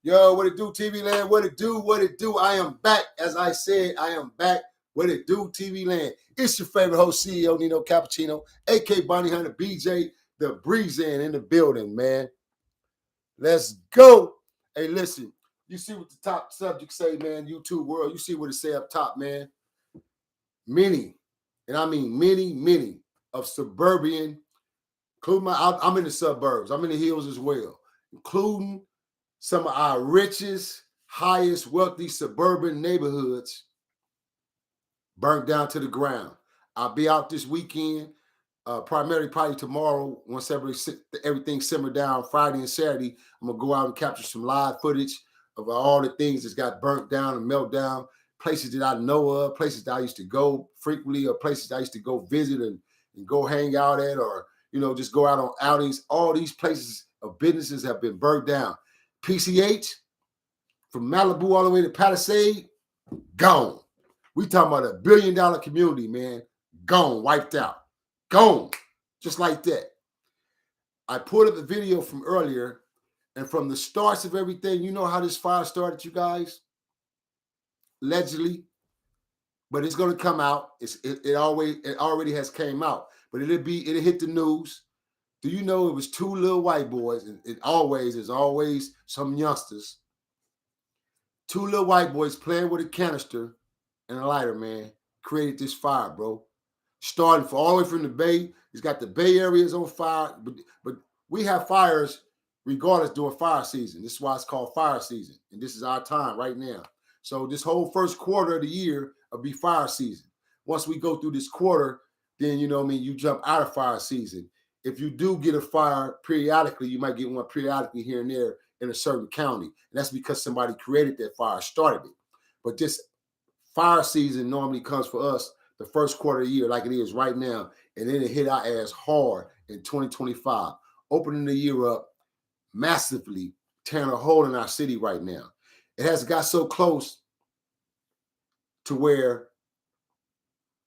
Yo, what it do, TV Land? What it do? What it do? I am back. As I said, I am back. What it do, TV Land? It's your favorite host, CEO Nino Cappucino, a.k.a. Bonnie Hunter, BJ, the breeze in the building, man. Let's go. Hey, listen, you see what the top subject say, man, YouTube world. You see what it say up top, man. Many, and I mean many of suburban, including I'm in the suburbs. I'm in the hills as well, including some of our richest, highest, wealthy suburban neighborhoods burnt down to the ground. I'll be out this weekend, primarily probably tomorrow, once everything simmered down, Friday and Saturday. I'm going to go out and capture some live footage of all the things that's got burnt down and melt down, places that I know of, places that I used to go frequently, or places that I used to go visit and go hang out at, or, just go out on outings. All these places of businesses have been burnt down. PCH, from Malibu all the way to Palisade, gone. We talking about $1 billion community, man. Gone, wiped out. Gone. Just like that. I pulled up the video from earlier, and from the starts of everything, you know how this fire started, you guys? Allegedly. But it's going to come out. It already has came out. But it'll hit the news. Do you know it was two little white boys, and there's always some youngsters, two little white boys playing with a canister and a lighter, man, created this fire, bro. Starting all the way from the Bay. It's got the Bay areas on fire, but we have fires regardless during fire season. This is why it's called fire season, and this is our time right now. So this whole first quarter of the year will be fire season. Once we go through this quarter, then, you jump out of fire season. If you do get a fire periodically, you might get one periodically here and there in a certain county. And that's because somebody created that fire, started it. But this fire season normally comes for us the first quarter of the year, like it is right now. And then it hit our ass hard in 2025, opening the year up massively, tearing a hole in our city right now. It has got so close to where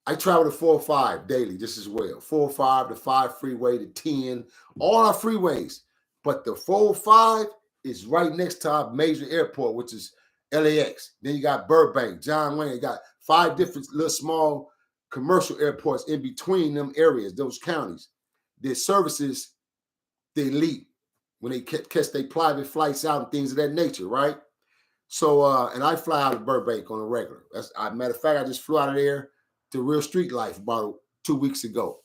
I travel to 405 daily just as well. 405, the 5 freeway, the 10, all our freeways. But the 405 is right next to our major airport, which is LAX. Then you got Burbank, John Wayne. You got 5 different little small commercial airports in between them areas, those counties. Their services, they leap when they catch their private flights out and things of that nature, right? So, and I fly out of Burbank on a regular. Matter of fact, I just flew out of there to Real Street Life about 2 weeks ago.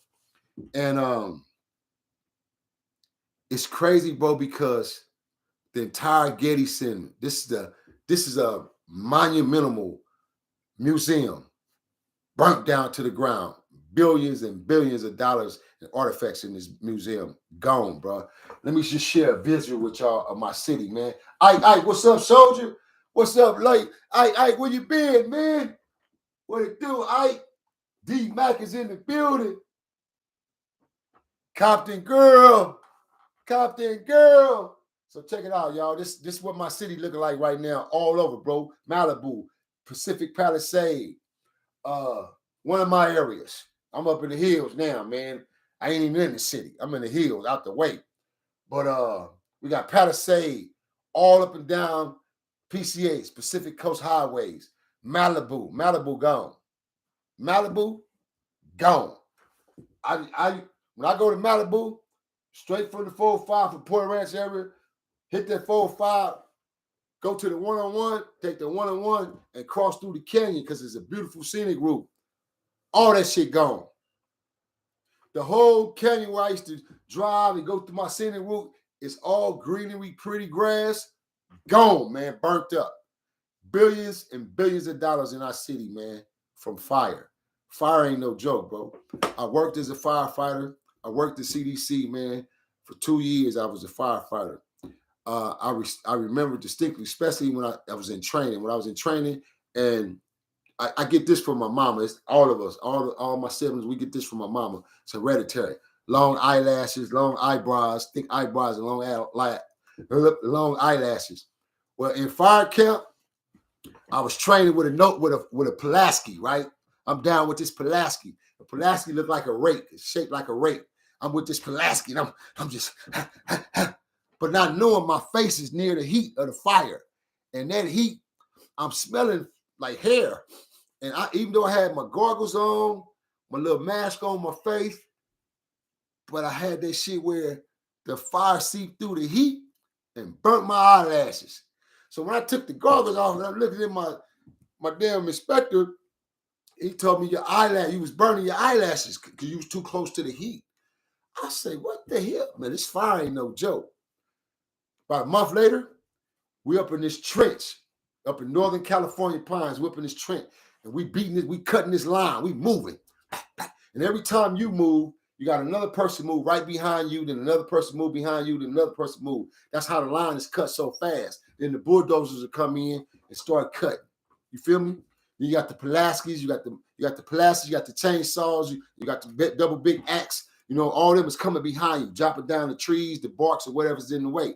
And it's crazy, bro, because the entire Getty Center, this is a monumental museum burnt down to the ground. Billions and billions of dollars in artifacts in this museum gone, bro. Let me just share a visual with y'all of my city, man. Ike, what's up, soldier? What's up, Light? Ike, where you been, man? What it do, Ike? D-Mac is in the building. Compton girl. So check it out, y'all. This is what my city looking like right now, all over, bro. Malibu, Pacific Palisade, one of my areas. I'm up in the hills now, man. I ain't even in the city. I'm in the hills, out the way. But we got Palisade, all up and down PCH, Pacific Coast Highways, Malibu gone. Malibu, gone. When I go to Malibu, straight from the 405 from Port Ranch area, hit that 405, go to the 101, take the 101 and cross through the canyon because it's a beautiful scenic route. All that shit gone. The whole canyon where I used to drive and go through my scenic route is all greenery, pretty grass, gone, man, burnt up. Billions and billions of dollars in our city, man, from fire. Fire ain't no joke, bro. I worked as a firefighter. I worked at CDC, man. For 2 years, I was a firefighter. I remember distinctly, especially when I was in training. When I was in training, and I get this from my mama. It's all of us, all my siblings. We get this from my mama. It's hereditary. Long eyelashes, long eyebrows, thick eyebrows, and long eyelashes. Well, in fire camp, I was training with a Pulaski, right? I'm down with this Pulaski. The Pulaski looked like a rake. It's shaped like a rake. I'm with this Pulaski, and I'm just, but not knowing my face is near the heat of the fire, and that heat, I'm smelling like hair. And even though I had my goggles on, my little mask on my face, but I had that shit where the fire seeped through the heat and burnt my eyelashes. So when I took the goggles off and I'm looking at my damn inspector, he told me you was burning your eyelashes because you was too close to the heat. I say, what the hell? Man, this fire ain't no joke. About a month later, we up in this trench, up in Northern California Pines, we up in this trench, and we beating it, we cutting this line, we moving. And every time you move, you got another person move right behind you, then another person move behind you, then another person move. That's how the line is cut so fast. Then the bulldozers will come in and start cutting. You feel me? Then you got the Pulaskis, you got the Pulaskis, you got the chainsaws, you got the double big axe. You know, all of them is coming behind you, dropping down the trees, the barks, or whatever's in the way.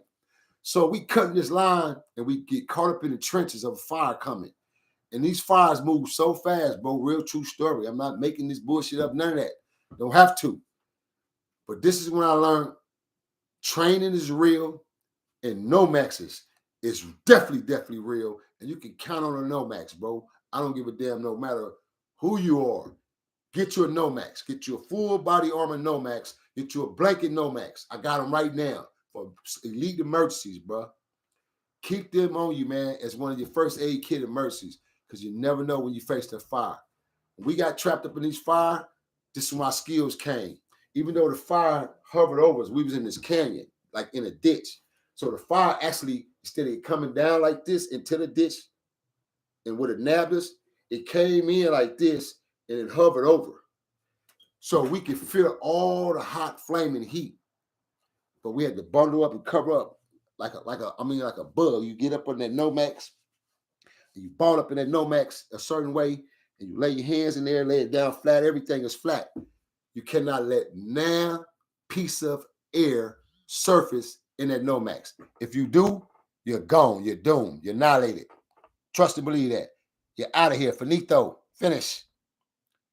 So we cutting this line, and we get caught up in the trenches of a fire coming. And these fires move so fast, bro. Real true story. I'm not making this bullshit up, none of that. Don't have to. But this is when I learned training is real, and Nomaxes is definitely real. And you can count on a Nomax, bro. I don't give a damn no matter who you are. Get you a Nomax. Get you a full body armor Nomax. Get you a blanket Nomax. I got them right now for elite emergencies, bro. Keep them on you, man, as one of your first aid kit emergencies, because you never know when you face the fire. When we got trapped up in these fire, this is when our skills came. Even though the fire hovered over us, we was in this canyon, like in a ditch. So the fire actually, instead of coming down like this into the ditch and would have nabbed us, it came in like this and it hovered over. So we could feel all the hot flaming heat. But we had to bundle up and cover up like a bug. You get up on that Nomax, and you ball up in that Nomax a certain way, and you lay your hands in there, lay it down flat. Everything is flat. You cannot let now piece of air surface in that Nomax. If you do, you're gone. You're doomed. You're annihilated. Trust and believe that. You're out of here. Finito. Finish.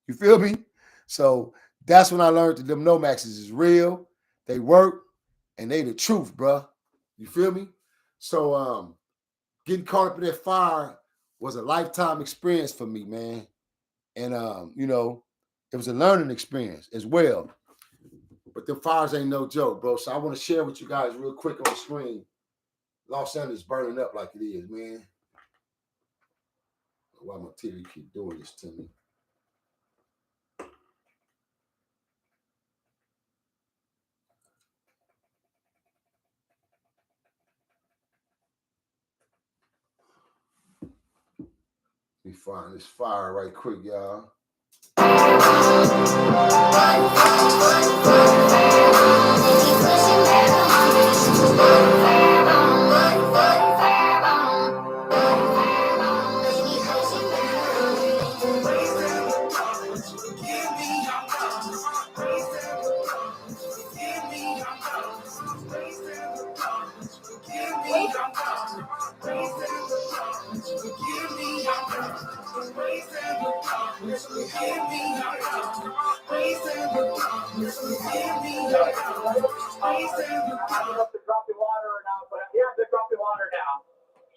You feel me? So that's when I learned that them Nomaxes is real. They work, and they the truth, bro. You feel me? So getting caught up in that fire was a lifetime experience for me, man. And you know, it was a learning experience as well. But the fires ain't no joke, bro. So I want to share with you guys real quick on the screen. Los Angeles burning up like it is, man. Why my TV keep doing this to me? Let me find this fire right quick, y'all.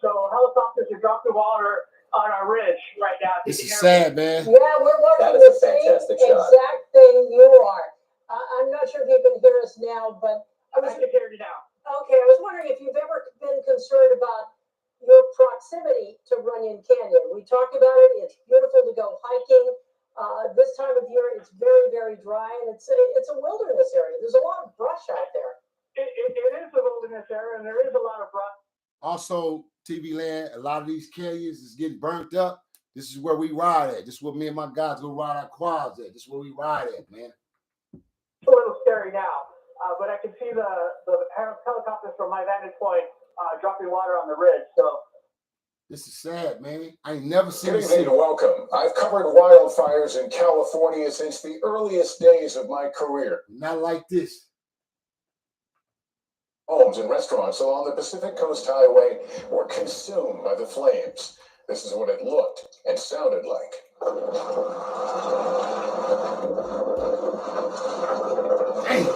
So helicopters are dropping water on our ridge right now. This is sad, man. Yeah, we're wondering the same exact thing you are. I'm not sure if you can hear us now, but I can hear you now. Okay, I was wondering if you've ever been concerned about your proximity to Runyon Canyon. We talked about it. It's beautiful to go hiking. This time of year, it's very dry, and it's a wilderness area. There's a lot of brush out there. It is a wilderness area, and there is a lot of brush. Also, TV land, a lot of these canyons is getting burnt up. This is where we ride at. This is where me and my guys go ride our quads at. This is where we ride at, man. It's a little scary now, but I can see the helicopters from my vantage point dropping water on the ridge. So this is sad, man. I ain't never seen Good this. evening and welcome. I've covered wildfires in California since the earliest days of my career. Not like this. Homes and restaurants along the Pacific Coast Highway were consumed by the flames. This is what it looked and sounded like. Damn.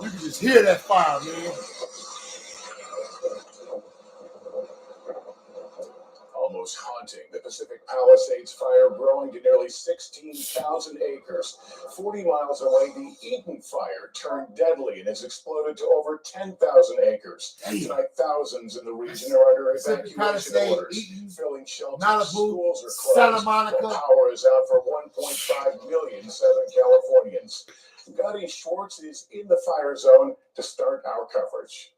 You can just hear that fire, man. Almost haunting, the Pacific Palisades fire growing to nearly 16,000 acres. 40 miles away, the Eden fire turned deadly and has exploded to over 10,000 acres. Tonight, thousands in the region are under evacuation orders, filling shelters, Malibu, schools are Santa closed. Monica. The power is out for 1.5 million Southern Californians. Gotti Schwartz is in the fire zone to start our coverage.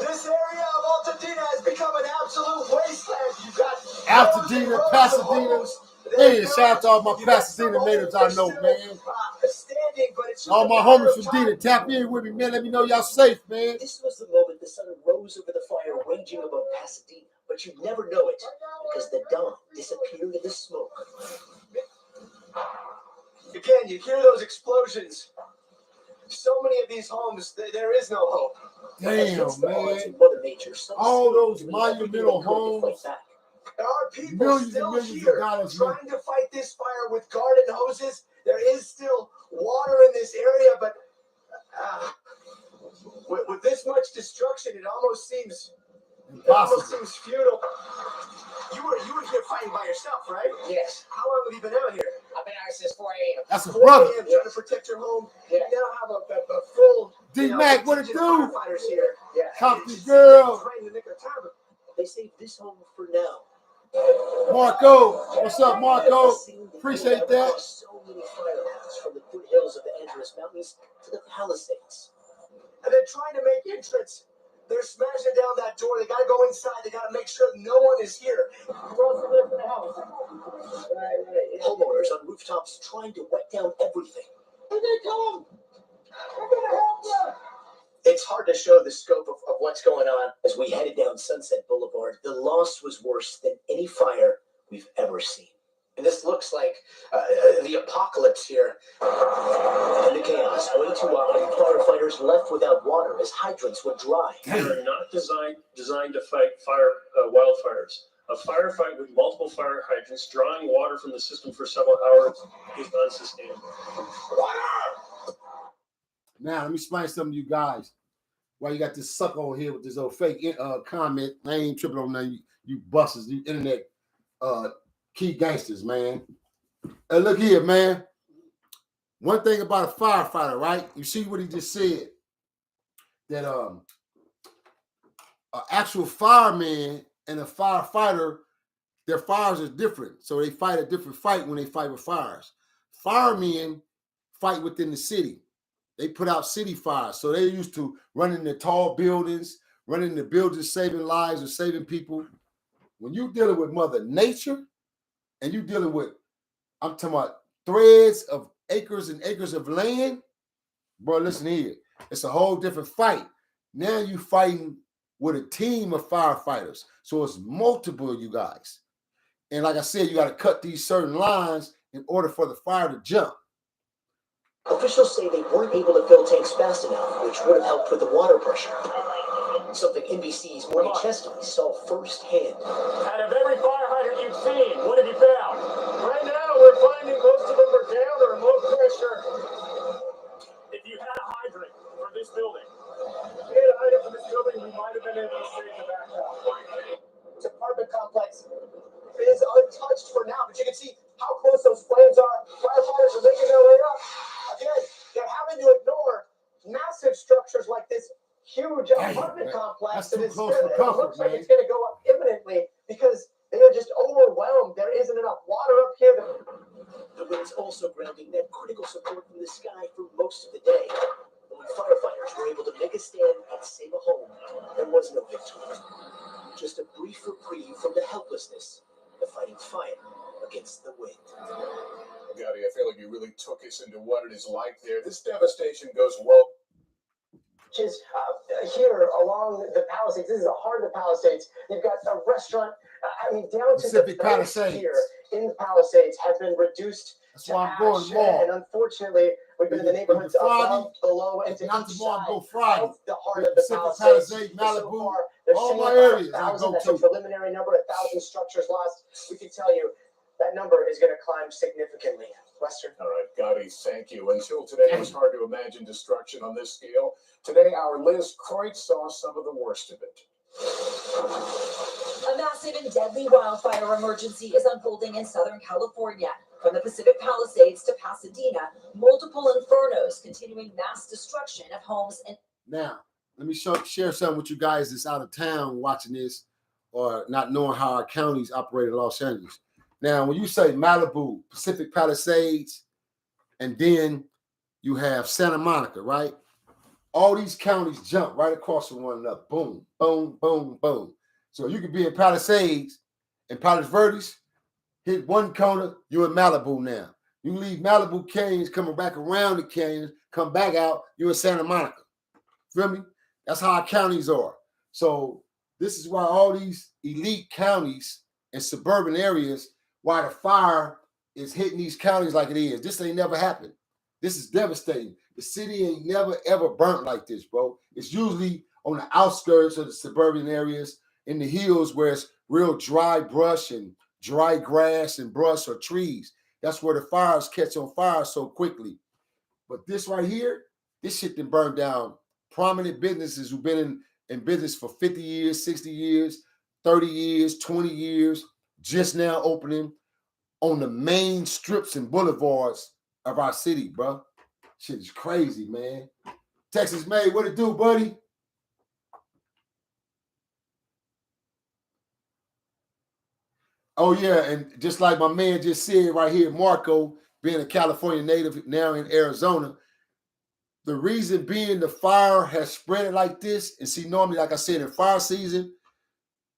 This area of Altadena has become an absolute wasteland. You got Altadena, Pasadena. Hey, shout out to all my Pasadena natives I know, man. All my homies from Dena, tap in with me, man. Let me know y'all safe, man. This was the moment the sun rose over the fire raging above Pasadena, but you'd never know it because the dawn disappeared in the smoke. Again, you hear those explosions. So many of these homes, there is no hope. Damn, man. Mother Nature, all those monumental homes. There are people still here trying to fight this fire with garden hoses. There is still water in this area, but with this much destruction, it almost seems futile. You were here fighting by yourself, right? Yes. How long have you been out here? I've been out since 4 a.m. That's a brother. Trying to protect your home. Yeah. You now have a full D-Mac, what it do? Firefighters here. Yeah. Copy girl. They saved this home for now. Marco, what's up, Marco? Appreciate that. So many firefighters from the foothills of the Andros Mountains to the Palisades. And they're trying to make entrance. They're smashing down that door. They got to go inside. They got to make sure no one is here. Homeowners on rooftops trying to wet down everything. Here they come. We're going to help you. It's hard to show the scope of what's going on as we headed down Sunset Boulevard. The loss was worse than any fire we've ever seen. And this looks like the apocalypse here. In the chaos, way too often, firefighters left without water as hydrants would dry. They're not designed to fight wildfires. A firefight with multiple fire hydrants drawing water from the system for several hours is unsustainable. Now, let me explain something to you guys. Why you got this sucker on here with this old fake comment. I ain't tripping on that. You busters, you internet key gangsters, man. And look here, man. One thing about a firefighter, right? You see what he just said. That an actual fireman and a firefighter, their fires are different. So they fight a different fight when they fight with fires. Firemen fight within the city. They put out city fires. So they're used to running the tall buildings, running the buildings, saving lives or saving people. When you're dealing with Mother Nature and you're dealing with, I'm talking about threads of acres and acres of land, bro, listen here. It's a whole different fight. Now you're fighting with a team of firefighters. So it's multiple of you guys. And like I said, you got to cut these certain lines in order for the fire to jump. Officials say they weren't able to fill tanks fast enough, which would have helped with the water pressure. Something NBC's Morgan Chesney saw firsthand. Out of every fire hydrant you've seen, what have you found? Right now, we're finding most of them are down or low pressure. If you had a hydrant for this building, we might have been able to save the backup. This apartment complex is untouched for now, but you can see how close those flames are. Firefighters are making their way up. Again, they're having to ignore massive structures like this huge apartment complex that looks like it's going to go up imminently because they are just overwhelmed. There isn't enough water up here. The wind's also grounding that critical support from the sky for most of the day. But when firefighters were able to make a stand and save a home, there was no victory. Just a brief reprieve from the helplessness of fighting fire against the wind. Gotti, I feel like you really took us into into what it is like there. This devastation goes well. Which is here along the Palisades. This is the heart of the Palisades. You've got a restaurant. I mean, down to the Pacific banks Palisades. here in the Palisades have been reduced That's to why I'm going ash. tomorrow. And unfortunately, we've been in the neighborhoods Friday, above, below, and to not each tomorrow, side go Friday. of the heart Go of the Pacific Palisades. Palisades, So Malibu, far, they're all saying my about areas I 1,000. go That's a to. preliminary number. 1,000 structures lost. We can tell you that number is going to climb significantly. Lester. All right, Gotti, thank you. Until today, it was hard to imagine destruction on this scale. Today, our Liz Croyt saw some of the worst of it. A massive and deadly wildfire emergency is unfolding in Southern California. From the Pacific Palisades to Pasadena, multiple infernos continuing mass destruction of homes and... Now, let me share something with you guys that's out of town watching this or not knowing how our counties operate in Los Angeles. Now, when you say Malibu, Pacific Palisades, and then you have Santa Monica, right? All these counties jump right across from one another. Boom, boom, boom, boom. So you could be in Palisades and Palos Verdes, hit one corner, you're in Malibu now. You leave Malibu canyons, coming back around the canyons, come back out, you're in Santa Monica. Feel me? That's how our counties are. So this is why all these elite counties and suburban areas, why the fire is hitting these counties like it is. This ain't never happened. This is devastating. The city ain't never, ever burnt like this, bro. It's usually on the outskirts of the suburban areas, in the hills where it's real dry brush and dry grass and brush or trees. That's where the fires catch on fire so quickly. But this right here, this shit done burned down prominent businesses who've been in business for 50 years, 60 years, 30 years, 20 years, just now opening on the main strips and boulevards of our city, bro. Shit is crazy, man. Texas Made, what it do, buddy? Oh, yeah, and just like my man just said right here, Marco, being a California native now in Arizona, the reason being the fire has spread like this, and see, normally, like I said, in fire season,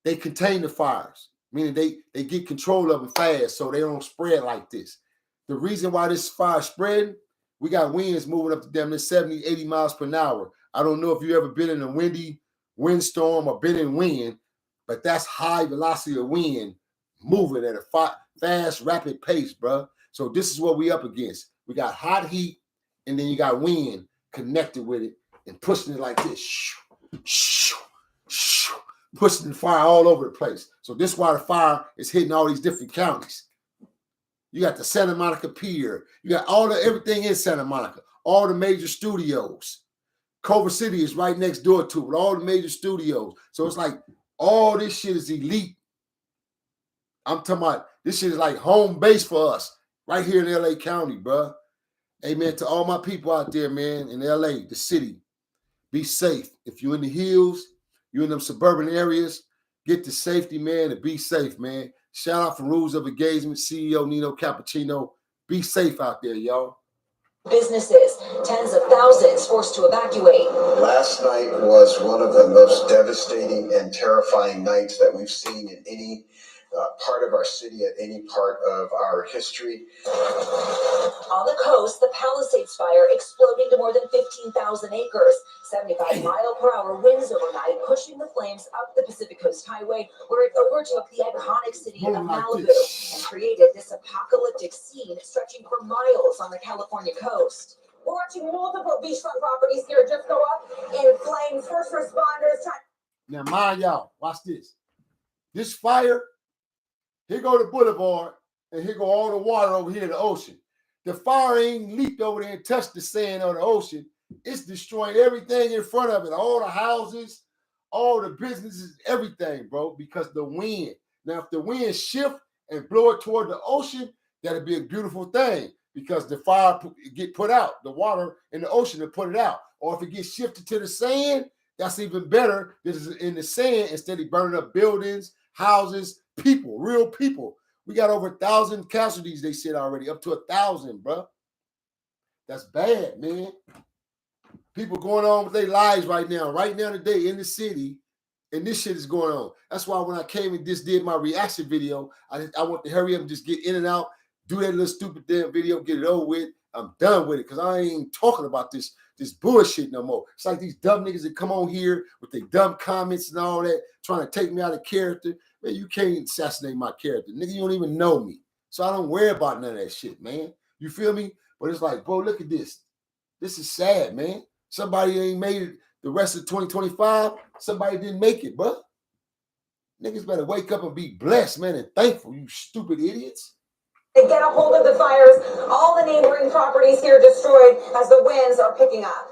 they contain the fires, meaning they get control of them fast so they don't spread like this. The reason why this fire spreading, we got winds moving up to damn near 70, 80 miles per hour. I don't know if you ever been in a windy windstorm or been in wind, but that's high velocity of wind moving at a fast, rapid pace, bro. So this is what we up against. We got hot heat, and then you got wind connected with it and pushing it like this. Pushing the fire all over the place. So this is why the fire is hitting all these different counties. You got the Santa Monica Pier. You got everything in Santa Monica. All the major studios. Culver City is right next door to it with all the major studios. So it's like all this shit is elite. I'm talking about this shit is like home base for us right here in LA County, bro. Amen to all my people out there, man, in LA, the city. Be safe. If you're in the hills, you're in them suburban areas, get the safety, man, and be safe, man. Shout out from Rules of Engagement, CEO Nino Cappucino. Be safe out there, y'all. Businesses, tens of thousands forced to evacuate. Last night was one of the most devastating and terrifying nights that we've seen in any part of our city, at any part of our history. On the coast, the Palisades fire exploding to more than 15,000 acres. 75-mile-per-hour winds overnight, pushing the flames up the Pacific Coast Highway, where it overtook the iconic city of Malibu and created this apocalyptic scene stretching for miles on the California coast. We're watching multiple beachfront properties here just go up in flames. First responders. Now, mind y'all, watch this. This fire, here go the boulevard, and here go all the water over here in the ocean. The fire ain't leaped over there and touched the sand on the ocean. It's destroying everything in front of it, all the houses, all the businesses, everything, bro, because the wind. Now, if the wind shift and blow it toward the ocean, that'd be a beautiful thing because the fire get put out. The water in the ocean to put it out. Or if it gets shifted to the sand, that's even better. This is in the sand instead of burning up buildings, houses, people, real people. We got over 1,000 casualties, they said already, up to 1,000, bro. That's bad, man. People going on with their lives right now today in the city, and this shit is going on. That's why when I came and just did my reaction video, I want to hurry up and just get in and out, do that little stupid damn video, get it over with, I'm done with it because I ain't talking about this bullshit no more. It's like these dumb niggas that come on here with their dumb comments and all that, trying to take me out of character. Man, you can't assassinate my character. Nigga, you don't even know me. So I don't worry about none of that shit, man. You feel me? But it's like, bro, look at this. This is sad, man. Somebody ain't made it the rest of 2025. Somebody didn't make it, bro. Niggas better wake up and be blessed, man, and thankful, you stupid idiots. They get a hold of the fires. All the neighboring properties here destroyed as the winds are picking up.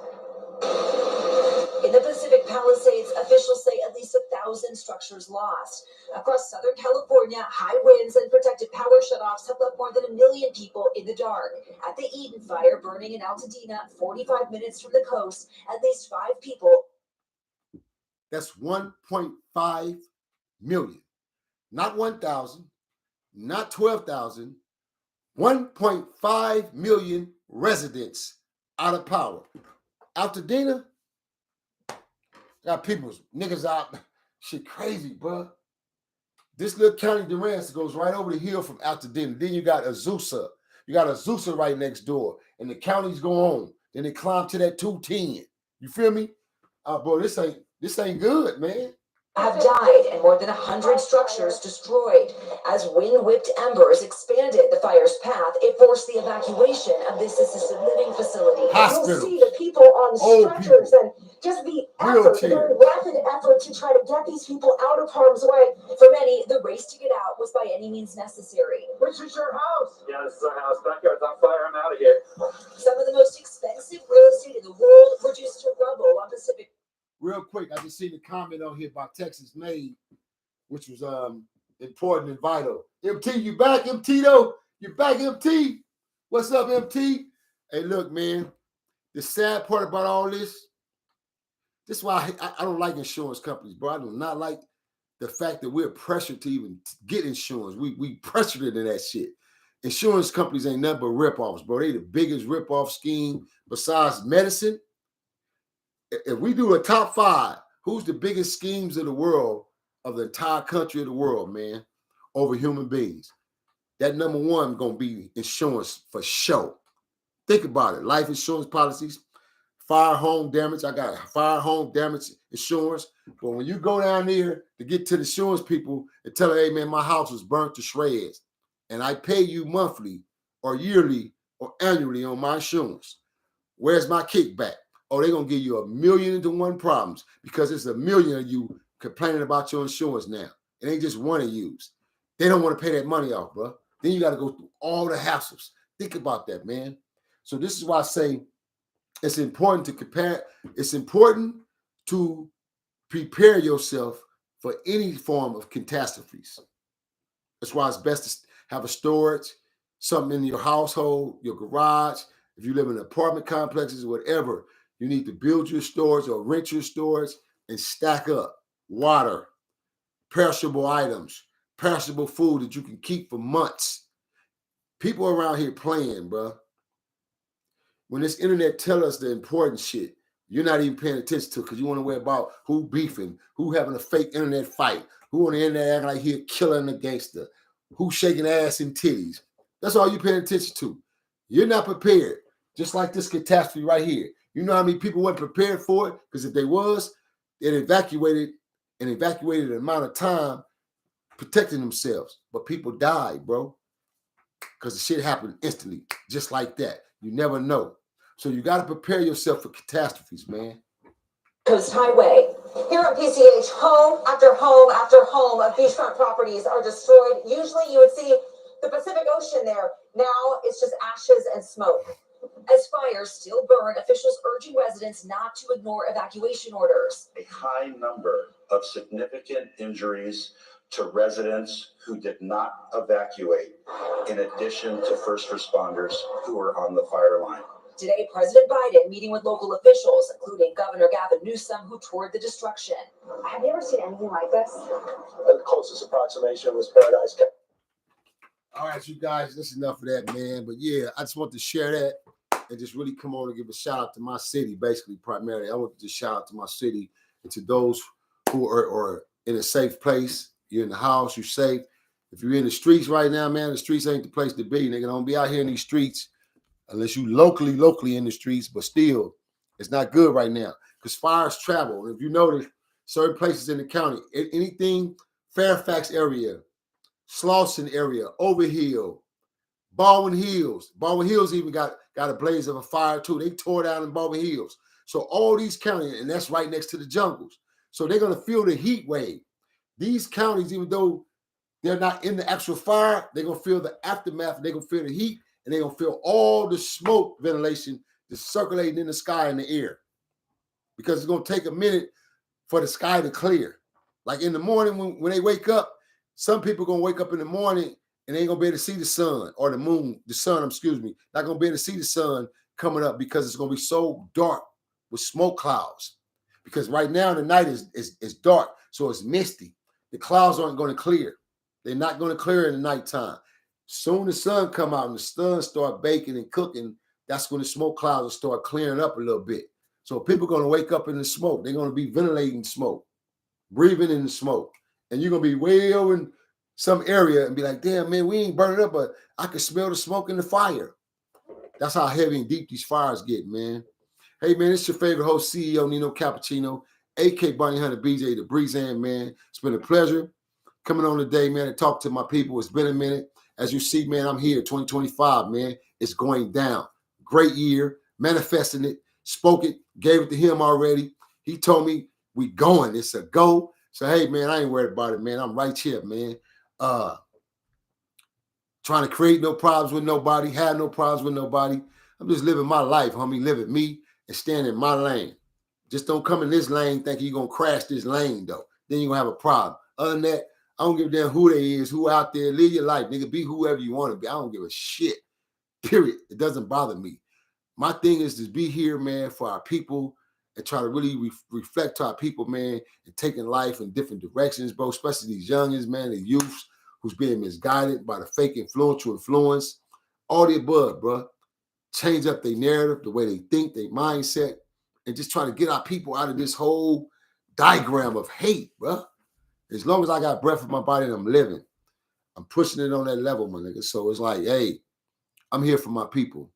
In the Pacific Palisades, officials say at least 1,000 structures lost. Across Southern California, high winds and protected power shutoffs have left more than 1 million people in the dark. At the Eden fire burning in Altadena, 45 minutes from the coast, at least 5 people. That's 1.5 million. Not 1,000, not 12,000. 1.5 million residents out of power. Altadena, got people, niggas out. Shit crazy, bro. This little county Durant goes right over the hill from Altadena. Then you got Azusa. You got Azusa right next door. And the counties go on. Then they climb to that 210. You feel me? Bro, this ain't good, man. Have died and more than 100 structures destroyed. As wind-whipped embers expanded the fire's path, it forced the evacuation of this assisted living facility. Hospitals. You'll see the people on stretchers and just the effort, the very rapid effort to try to get these people out of harm's way. For many, the race to get out was by any means necessary. Which is your house? Yeah, this is our house. Backyard's on fire. I'm out of here. Some of the most expensive real estate in the world reduced to rubble on Pacific. Real quick, I just seen a comment on here by Texas Made, which was important and vital. MT, you back, MT though? You back, MT? What's up, MT? Hey, look, man. The sad part about all this is why I don't like insurance companies, bro. I do not like the fact that we're pressured to even get insurance. We pressured into that shit. Insurance companies ain't nothing but ripoffs, bro. They the biggest ripoff scheme besides medicine. If we do a top 5, who's the biggest schemes of the world, of the entire country of the world, man, over human beings? That number 1 gonna be insurance for sure. Think about it. Life insurance policies, fire, home damage. I got fire, home damage insurance. But when you go down there to get to the insurance people and tell them, hey, man, my house was burnt to shreds, and I pay you monthly or yearly or annually on my insurance, where's my kickback? Oh, they're going to give you 1,000,000 problems because it's 1,000,000 of you complaining about your insurance now. It ain't just one of you. They don't want to pay that money off, bro. Then you got to go through all the hassles. Think about that, man. So this is why I say it's important to compare. It's important to prepare yourself for any form of catastrophes. That's why it's best to have a storage, something in your household, your garage. If you live in apartment complexes or whatever, you need to build your storage or rent your storage and stack up water, perishable items, perishable food that you can keep for months. People around here playing, bro. When this internet tell us the important shit, you're not even paying attention to because you want to worry about who beefing, who having a fake internet fight, who on the internet acting like he a killer and a gangster, who shaking ass and titties. That's all you're paying attention to. You're not prepared. Just like this catastrophe right here. You know how many people weren't prepared for it? Because if they was, they'd evacuated an amount of time protecting themselves. But people died, bro. Because the shit happened instantly, just like that. You never know. So you got to prepare yourself for catastrophes, man. Coast Highway. Here at PCH, home after home after home of beachfront properties are destroyed. Usually you would see the Pacific Ocean there. Now it's just ashes and smoke. As fires still burn, officials urging residents not to ignore evacuation orders. A high number of significant injuries to residents who did not evacuate, in addition to first responders who were on the fire line. Today, President Biden meeting with local officials, including Governor Gavin Newsom, who toured the destruction. Have you ever seen anything like this? The closest approximation was Paradise. All right, you guys, that's enough of that, man. But yeah, I just want to share that and just really come on and give a shout out to my city, basically, primarily. I want to just shout out to my city and to those who are in a safe place. You're in the house, you're safe. If you're in the streets right now, man, the streets ain't the place to be. Nigga, don't be out here in these streets unless you locally in the streets, but still, it's not good right now because fires travel. And if you notice, certain places in the county, anything Fairfax area, Slauson area, Overhill, Baldwin Hills. Baldwin Hills even got a blaze of a fire too. They tore down in Baldwin Hills. So all these counties, and that's right next to the jungles. So they're going to feel the heat wave. These counties, even though they're not in the actual fire, they're going to feel the aftermath. They're going to feel the heat, and they're going to feel all the smoke ventilation just circulating in the sky and the air. Because it's going to take a minute for the sky to clear. Like in the morning when they wake up, some people are going to wake up in the morning and they ain't going to be able to see the sun or the moon, the sun, excuse me, not going to be able to see the sun coming up because it's going to be so dark with smoke clouds. Because right now the night is dark, so it's misty. The clouds aren't going to clear. They're not going to clear in the nighttime. Soon the sun come out and the sun start baking and cooking, that's when the smoke clouds will start clearing up a little bit. So people are going to wake up in the smoke. They're going to be ventilating smoke, breathing in the smoke. And you're going to be way over in some area and be like, damn, man, we ain't burning up, but I can smell the smoke and the fire. That's how heavy and deep these fires get, man. Hey, man, it's your favorite host, CEO Nino Cappucino, AK Bonnie Hunter BJ, the Breezan, man. It's been a pleasure coming on today, man, to talk to my people. It's been a minute. As you see, man, I'm here, 2025, man. It's going down. Great year, manifesting it, spoke it, gave it to him already. He told me we going. It's a go. So, hey, man, I ain't worried about it, man. I'm right here, man. Trying to create no problems with nobody, have no problems with nobody. I'm just living my life, homie, living me and staying in my lane. Just don't come in this lane thinking you're going to crash this lane, though. Then you're going to have a problem. Other than that, I don't give a damn who they is, who out there. Live your life, nigga. Be whoever you want to be. I don't give a shit, period. It doesn't bother me. My thing is to be here, man, for our people and try to really reflect to our people, man, and taking life in different directions, bro, especially these youngins, man, the youths who's being misguided by the fake influential influence. All the above, bro. Change up their narrative, the way they think, their mindset, and just try to get our people out of this whole diagram of hate, bro. As long as I got breath in my body and I'm living, I'm pushing it on that level, my nigga. So it's like, hey, I'm here for my people.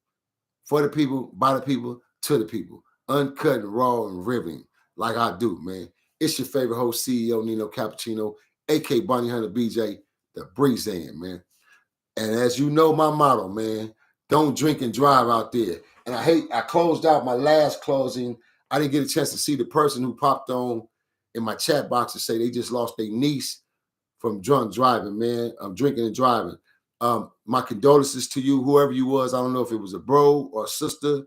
For the people, by the people, to the people. Uncut and raw and riveting like I do, man. It's your favorite host, CEO Nino Cappucino, AK Bonnie Hunter BJ, the Breezan, man. And as you know, my motto, man, don't drink and drive out there. And I closed out my last closing. I didn't get a chance to see the person who popped on in my chat box to say they just lost their niece from drunk driving, man. I'm drinking and driving. My condolences to you, whoever you was. I don't know if it was a bro or a sister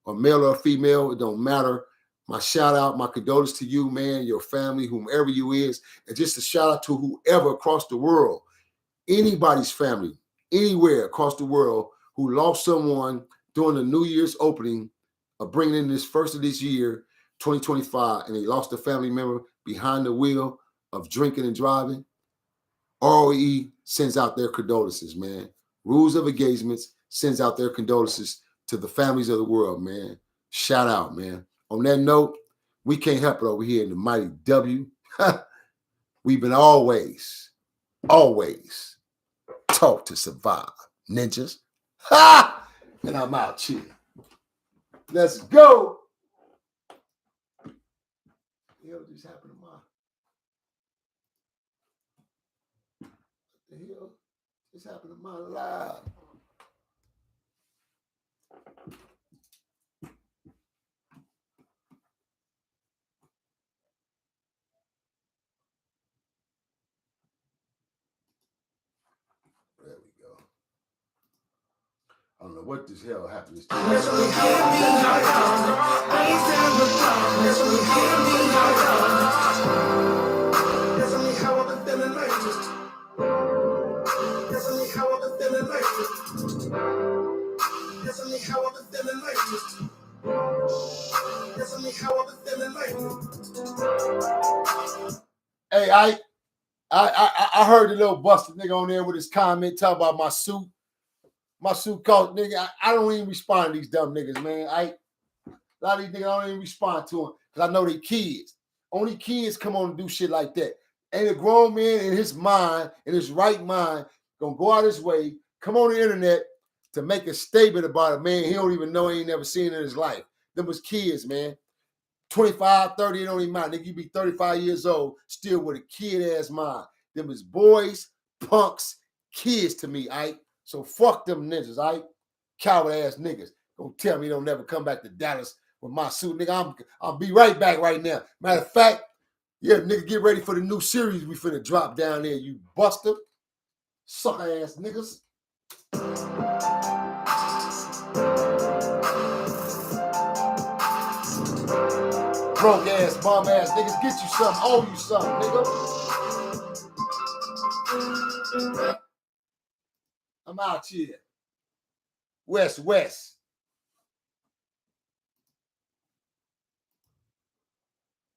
or male or female. It don't matter. My shout out, my condolences to you, man, your family, whomever you is. And just a shout out to whoever across the world, anybody's family, anywhere across the world who lost someone during the New Year's opening of bringing in this first of this year, 2025, and they lost a family member behind the wheel of drinking and driving. R.O.E. sends out their condolences, man. Rules of Engagements sends out their condolences to the families of the world, man. Shout out, man. On that note, we can't help it over here in the mighty W. We've been always taught to survive, ninjas. Ha! And I'm out here. Let's go. What the hell just happened to my... What the hell just happened to my live? There we go. I don't know what this hell happened this time. Hey, I heard the little busted nigga on there with his comment talking about my suit. My suit cost, nigga. I don't even respond to these dumb niggas, man. A lot of these niggas I don't even respond to them because I know they kids. Only kids come on and do shit like that. Ain't a grown man in his mind, in his right mind, gonna go out his way, come on the internet, to make a statement about a man he don't even know, he ain't never seen in his life. Them was kids, man. 25, 30, it don't even matter. Nigga, you be 35 years old, still with a kid-ass mind. Them is boys, punks, kids to me, Ike. So fuck them ninjas, Ike. Coward-ass niggas. Don't tell me don't never come back to Dallas with my suit. Nigga, I'll be right back right now. Matter of fact, yeah, nigga, get ready for the new series we finna drop down there, you buster. Sucker-ass niggas. Broke ass, bum ass niggas, get you something, owe you something, nigga. I'm out here. West.